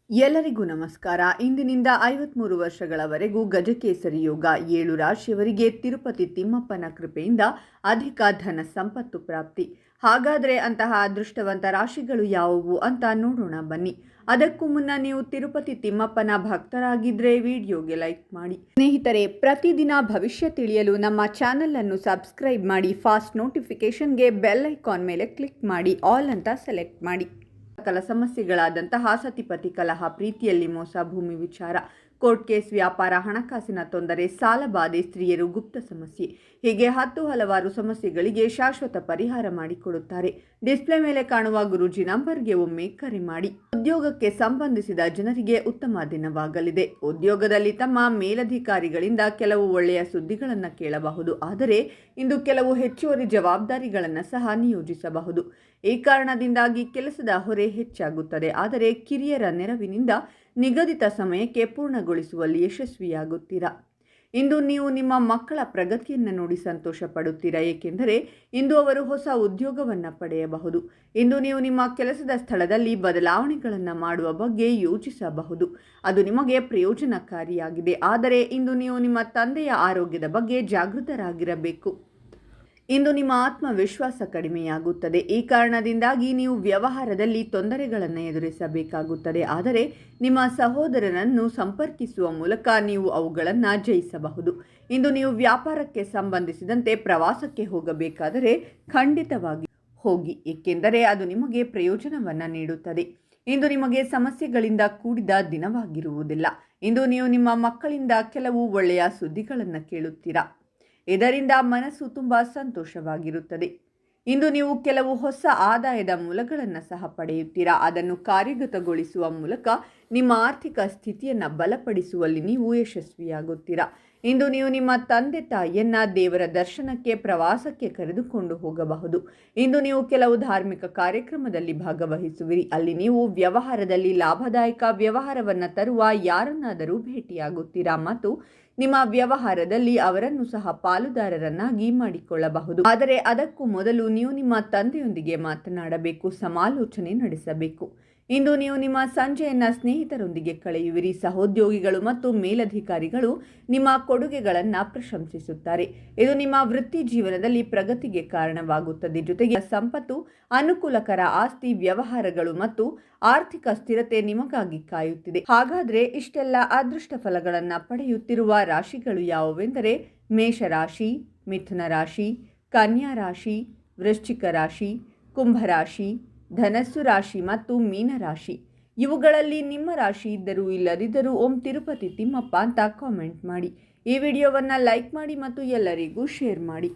ಎಲ್ಲರಿಗೂ ನಮಸ್ಕಾರ. ಇಂದಿನಿಂದ 53 ವರ್ಷಗಳವರೆಗೂ ಗಜಕೇಸರಿ ಯೋಗ. 7 ರಾಶಿಯವರಿಗೆ ತಿರುಪತಿ ತಿಮ್ಮಪ್ಪನ ಕೃಪೆಯಿಂದ ಅಧಿಕ ಧನ ಸಂಪತ್ತು ಪ್ರಾಪ್ತಿ. ಹಾಗಾದರೆ ಅಂತಹ ಅದೃಷ್ಟವಂತ ರಾಶಿಗಳು ಯಾವುವು ಅಂತ ನೋಡೋಣ ಬನ್ನಿ. ಅದಕ್ಕೂ ಮುನ್ನ ನೀವು ತಿರುಪತಿ ತಿಮ್ಮಪ್ಪನ ಭಕ್ತರಾಗಿದ್ದರೆ ವಿಡಿಯೋಗೆ ಲೈಕ್ ಮಾಡಿ. ಸ್ನೇಹಿತರೆ, ಪ್ರತಿದಿನ ಭವಿಷ್ಯ ತಿಳಿಯಲು ನಮ್ಮ ಚಾನೆಲ್ ಅನ್ನು ಸಬ್ಸ್ಕ್ರೈಬ್ ಮಾಡಿ. ಫಾಸ್ಟ್ ನೋಟಿಫಿಕೇಶನ್ಗೆ ಬೆಲ್ ಐಕಾನ್ ಮೇಲೆ ಕ್ಲಿಕ್ ಮಾಡಿ. ಆಲ್ ಅಂತ ಸೆಲೆಕ್ಟ್ ಮಾಡಿ. ಸಕಲ ಸಮಸ್ಯೆಗಳಾದಂತಹ ಸತಿಪತಿ ಕಲಹ, ಪ್ರೀತಿಯಲ್ಲಿ ಮೋಸ, ಭೂಮಿ ವಿಚಾರ, ಕೋರ್ಟ್ ಕೇಸ್, ವ್ಯಾಪಾರ, ಹಣಕಾಸಿನ ತೊಂದರೆ, ಸಾಲಬಾಧೆ, ಸ್ತ್ರೀಯರು, ಗುಪ್ತ ಸಮಸ್ಯೆ, ಹೀಗೆ ಹಲವಾರು ಸಮಸ್ಯೆಗಳಿಗೆ ಶಾಶ್ವತ ಪರಿಹಾರ ಮಾಡಿಕೊಡುತ್ತಾರೆ. ಡಿಸ್ಪ್ಲೇ ಮೇಲೆ ಕಾಣುವ ಗುರೂಜಿ ನಂಬರ್ಗೆ ಒಮ್ಮೆ ಕರೆ ಮಾಡಿ. ಉದ್ಯೋಗಕ್ಕೆ ಸಂಬಂಧಿಸಿದ ಜನರಿಗೆ ಉತ್ತಮ ದಿನವಾಗಲಿದೆ. ಉದ್ಯೋಗದಲ್ಲಿ ತಮ್ಮ ಮೇಲಧಿಕಾರಿಗಳಿಂದ ಕೆಲವು ಒಳ್ಳೆಯ ಸುದ್ದಿಗಳನ್ನು ಕೇಳಬಹುದು. ಆದರೆ ಇಂದು ಕೆಲವು ಹೆಚ್ಚುವರಿ ಜವಾಬ್ದಾರಿಗಳನ್ನು ಸಹ ನಿಯೋಜಿಸಬಹುದು. ಈ ಕಾರಣದಿಂದಾಗಿ ಕೆಲಸದ ಹೊರೆ ಹೆಚ್ಚಾಗುತ್ತದೆ. ಆದರೆ ಕಿರಿಯರ ನೆರವಿನಿಂದ ನಿಗದಿತ ಸಮಯಕ್ಕೆ ಪೂರ್ಣಗೊಳಿಸುವಲ್ಲಿ ಯಶಸ್ವಿಯಾಗುತ್ತೀರಾ. ಇಂದು ನೀವು ನಿಮ್ಮ ಮಕ್ಕಳ ಪ್ರಗತಿಯನ್ನು ನೋಡಿ ಸಂತೋಷ ಪಡುತ್ತೀರಾ, ಏಕೆಂದರೆ ಇಂದು ಅವರು ಹೊಸ ಉದ್ಯೋಗವನ್ನು ಪಡೆಯಬಹುದು. ಇಂದು ನೀವು ನಿಮ್ಮ ಕೆಲಸದ ಸ್ಥಳದಲ್ಲಿ ಬದಲಾವಣೆಗಳನ್ನು ಮಾಡುವ ಬಗ್ಗೆ ಯೋಚಿಸಬಹುದು. ಅದು ನಿಮಗೆ ಪ್ರಯೋಜನಕಾರಿಯಾಗಿದೆ. ಆದರೆ ಇಂದು ನೀವು ನಿಮ್ಮ ತಂದೆಯ ಆರೋಗ್ಯದ ಬಗ್ಗೆ ಜಾಗೃತರಾಗಿರಬೇಕು. ಇಂದು ನಿಮ್ಮ ಆತ್ಮವಿಶ್ವಾಸ ಕಡಿಮೆಯಾಗುತ್ತದೆ. ಈ ಕಾರಣದಿಂದಾಗಿ ನೀವು ವ್ಯವಹಾರದಲ್ಲಿ ತೊಂದರೆಗಳನ್ನು ಎದುರಿಸಬೇಕಾಗುತ್ತದೆ. ಆದರೆ ನಿಮ್ಮ ಸಹೋದರನನ್ನು ಸಂಪರ್ಕಿಸುವ ಮೂಲಕ ನೀವು ಅವುಗಳನ್ನು ಜಯಿಸಬಹುದು. ಇಂದು ನೀವು ವ್ಯಾಪಾರಕ್ಕೆ ಸಂಬಂಧಿಸಿದಂತೆ ಪ್ರವಾಸಕ್ಕೆ ಹೋಗಬೇಕಾದರೆ ಖಂಡಿತವಾಗಿ ಹೋಗಿ, ಏಕೆಂದರೆ ಅದು ನಿಮಗೆ ಪ್ರಯೋಜನವನ್ನು ನೀಡುತ್ತದೆ. ಇಂದು ನಿಮಗೆ ಸಮಸ್ಯೆಗಳಿಂದ ಕೂಡಿದ ದಿನವಾಗಿರುವುದಿಲ್ಲ. ಇಂದು ನೀವು ನಿಮ್ಮ ಮಕ್ಕಳಿಂದ ಕೆಲವು ಒಳ್ಳೆಯ ಸುದ್ದಿಗಳನ್ನು ಕೇಳುತ್ತೀರಾ. ಇದರಿಂದ ಮನಸ್ಸು ತುಂಬ ಸಂತೋಷವಾಗಿರುತ್ತದೆ. ಇಂದು ನೀವು ಕೆಲವು ಹೊಸ ಆದಾಯದ ಮೂಲಗಳನ್ನು ಸಹ ಪಡೆಯುತ್ತೀರಾ. ಅದನ್ನು ಕಾರ್ಯಗತಗೊಳಿಸುವ ಮೂಲಕ ನಿಮ್ಮ ಆರ್ಥಿಕ ಸ್ಥಿತಿಯನ್ನು ಬಲಪಡಿಸುವಲ್ಲಿ ನೀವು ಯಶಸ್ವಿಯಾಗುತ್ತೀರಾ. ಇಂದು ನೀವು ನಿಮ್ಮ ತಂದೆ ತಾಯಿಯನ್ನು ದೇವರ ದರ್ಶನಕ್ಕೆ, ಪ್ರವಾಸಕ್ಕೆ ಕರೆದುಕೊಂಡು ಹೋಗಬಹುದು. ಇಂದು ನೀವು ಕೆಲವು ಧಾರ್ಮಿಕ ಕಾರ್ಯಕ್ರಮದಲ್ಲಿ ಭಾಗವಹಿಸುವಿರಿ. ಅಲ್ಲಿ ನೀವು ವ್ಯವಹಾರದಲ್ಲಿ ಲಾಭದಾಯಕ ವ್ಯವಹಾರವನ್ನು ತರುವ ಯಾರನ್ನಾದರೂ ಭೇಟಿಯಾಗುತ್ತೀರಾ ಮತ್ತು ನಿಮ್ಮ ವ್ಯವಹಾರದಲ್ಲಿ ಅವರನ್ನು ಸಹ ಪಾಲುದಾರರನ್ನಾಗಿ ಮಾಡಿಕೊಳ್ಳಬಹುದು. ಆದರೆ ಅದಕ್ಕೂ ಮೊದಲು ನೀವು ನಿಮ್ಮ ತಂದೆಯೊಂದಿಗೆ ಮಾತನಾಡಬೇಕು, ಸಮಾಲೋಚನೆ ನಡೆಸಬೇಕು. ಇಂದು ನೀವು ನಿಮ್ಮ ಸಂಜೆಯನ್ನು ಸ್ನೇಹಿತರೊಂದಿಗೆ ಕಳೆಯುವಿರಿ. ಸಹೋದ್ಯೋಗಿಗಳು ಮತ್ತು ಮೇಲಧಿಕಾರಿಗಳು ನಿಮ್ಮ ಕೊಡುಗೆಗಳನ್ನು ಪ್ರಶಂಸಿಸುತ್ತಾರೆ. ಇದು ನಿಮ್ಮ ವೃತ್ತಿ ಜೀವನದಲ್ಲಿ ಪ್ರಗತಿಗೆ ಕಾರಣವಾಗುತ್ತದೆ. ಜೊತೆಗೆ ಸಂಪತ್ತು, ಅನುಕೂಲಕರ ಆಸ್ತಿ, ವ್ಯವಹಾರಗಳು ಮತ್ತು ಆರ್ಥಿಕ ಸ್ಥಿರತೆ ನಿಮಗಾಗಿ ಕಾಯುತ್ತಿದೆ. ಹಾಗಾದರೆ ಇಷ್ಟೆಲ್ಲ ಅದೃಷ್ಟ ಫಲಗಳನ್ನು ಪಡೆಯುತ್ತಿರುವ ರಾಶಿಗಳು ಯಾವುವೆಂದರೆ ಮೇಷರಾಶಿ, ಮಿಥುನ ರಾಶಿ, ಕನ್ಯಾ ರಾಶಿ, ವೃಶ್ಚಿಕ ರಾಶಿ, ಕುಂಭರಾಶಿ, ಧನಸ್ಸು ರಾಶಿ ಮತ್ತು ಮೀನರಾಶಿ. ಇವುಗಳಲ್ಲಿ ನಿಮ್ಮ ರಾಶಿ ಇದ್ದರೂ ಇಲ್ಲದಿದ್ದರೂ ಓಂ ತಿರುಪತಿ ತಿಮ್ಮಪ್ಪ ಅಂತ ಕಾಮೆಂಟ್ ಮಾಡಿ. ಈ ವಿಡಿಯೋವನ್ನು ಲೈಕ್ ಮಾಡಿ ಮತ್ತು ಎಲ್ಲರಿಗೂ ಶೇರ್ ಮಾಡಿ.